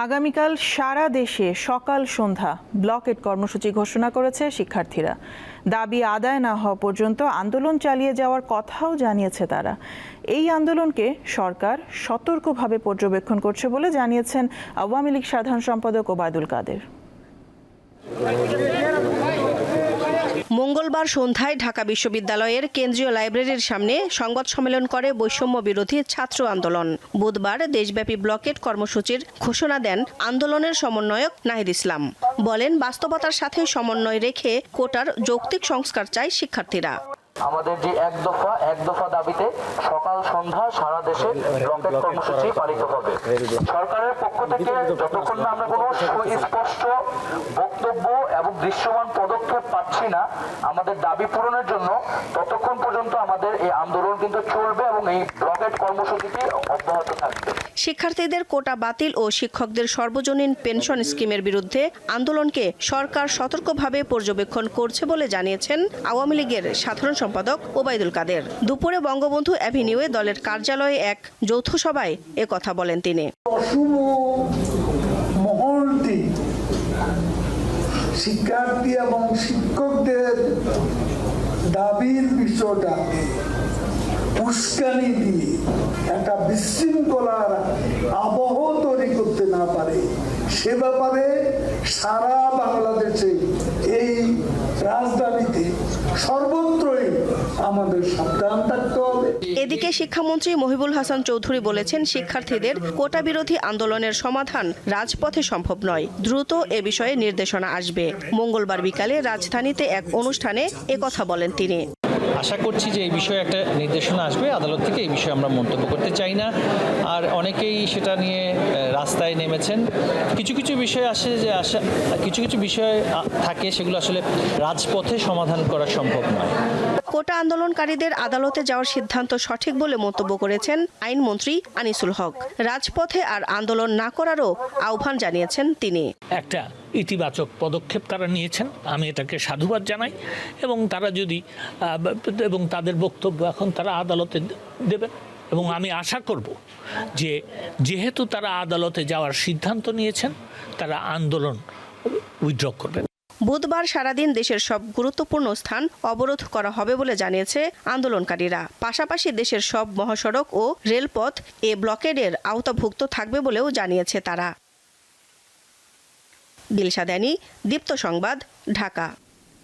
আগামীকাল সারা দেশে সকাল সন্ধ্যা ব্লকেট কর্মসূচি ঘোষণা করেছে শিক্ষার্থীরা। দাবি আদায় না হওয়া পর্যন্ত আন্দোলন চালিয়ে যাওয়ার কথাও জানিয়েছে তারা। এই আন্দোলনকে সরকার সতর্কভাবে পর্যবেক্ষণ করছে বলে জানিয়েছেন আওয়ামী লীগ সাধারণ সম্পাদক ওবায়দুল কাদের। মঙ্গলবার সন্ধ্যায় ঢাকা বিশ্ববিদ্যালয়ের কেন্দ্রীয় লাইব্রেরির সামনে সংবাদ সম্মেলন করে বৈষম্য বিরোধী ছাত্র আন্দোলন। বুধবার দেশব্যাপী ব্লকেট কর্মসূচির ঘোষণা দেন আন্দোলনের সমন্বয়ক নাহিদ ইসলাম। বলেন, বাস্তবতার সাথে সমন্বয় রেখে কোটার যৌক্তিক সংস্কার চায় শিক্ষার্থীরা। আমাদের যে এক দফা দাবিতে সকাল সন্ধ্যা সারা দেশে ব্লকেট কর্মসূচি পালিত হবে। সরকারের পক্ষ থেকে যতক্ষণ না আমরা কোনো সুস্পষ্ট বক্তব্য এবং দৃশ্যমান পদক্ষেপ পাচ্ছি না আমাদের দাবি পূরণের জন্য, ততক্ষণ পর্যন্ত আমাদের এই আন্দোলন কিন্তু চলবে এবং এই ব্লকেট কর্মসূচিটি অব্যাহত থাকবে। শিক্ষার্থীদের কোটা বাতিল ও শিক্ষকদের সর্বজনীন পেনশন স্কিমের বিরুদ্ধে আন্দোলনকে সরকার সতর্কভাবে পর্যবেক্ষণ করছে বলে জানিয়েছেন আওয়ামী লীগের সাধারণ সম্পাদক ওবায়দুল কাদের। দুপুরে বঙ্গবন্ধু অ্যাভিনিউয়ে দলের কার্যালয়ে এক যৌথ সভায় একথা বলেন তিনি। অশুভ মহলটি শিক্ষার্থী এবং শিক্ষকদের দাবির বিষয়টাকে উস্কানি দিয়ে একটা বিশৃঙ্খলার আবহ তৈরি করতে না পারে, সে ব্যাপারে সারা বাংলাদেশে এই রাজধানীতে সর্বত্রই আমাদের সাবধান থাকতে হবে। এদিকে শিক্ষামন্ত্রী মহিবুল হাসান চৌধুরী বলেছেন, শিক্ষার্থীদের কোটা বিরোধী আন্দোলনের সমাধান রাজপথে সম্ভব নয়, দ্রুত এ বিষয়ে নির্দেশনা আসবে। মঙ্গলবার বিকালে রাজধানীতে এক অনুষ্ঠানে একথা বলেন তিনি। আশা করছি যে এই বিষয়ে একটা নির্দেশনা আসবে আদালত থেকে। এই বিষয়ে আমরা মন্তব্য করতে চাই না। আর অনেকেই সেটা নিয়ে রাস্তায় নেমেছেন। কিছু কিছু বিষয় আসে যে কিছু কিছু বিষয় থাকে সেগুলো আসলে রাজপথে সমাধান করা সম্ভব নয়। কোটা আন্দোলনকারীদের আদালতে যাওয়ার সিদ্ধান্ত সঠিক বলে মন্তব্য করেছেন আইনমন্ত্রী আনিসুল হক। রাজপথে আর আন্দোলন না করারও আহ্বান জানিয়েছেন তিনি। একটা ইতিবাচক পদক্ষেপ তারা নিয়েছেন, আমি এটাকে সাধুবাদ জানাই। এবং তারা যদি এবং তাদের বক্তব্য এখন তারা আদালতে দেবেন এবং আমি আশা করব যে যেহেতু তারা আদালতে যাওয়ার সিদ্ধান্ত নিয়েছেন, তারা আন্দোলন উইথড্র করবেন। বুধবার সারাদিন দেশের সব গুরুত্বপূর্ণ স্থান অবরোধ করা হবে বলে জানিয়েছে আন্দোলনকারীরা। পাশাপাশি দেশের সব মহাসড়ক ও রেলপথ এ ব্লকেডের আওতাভুক্ত থাকবে বলেও জানিয়েছে তারা। দিলশা দানি, দীপ্ত সংবাদ, ঢাকা।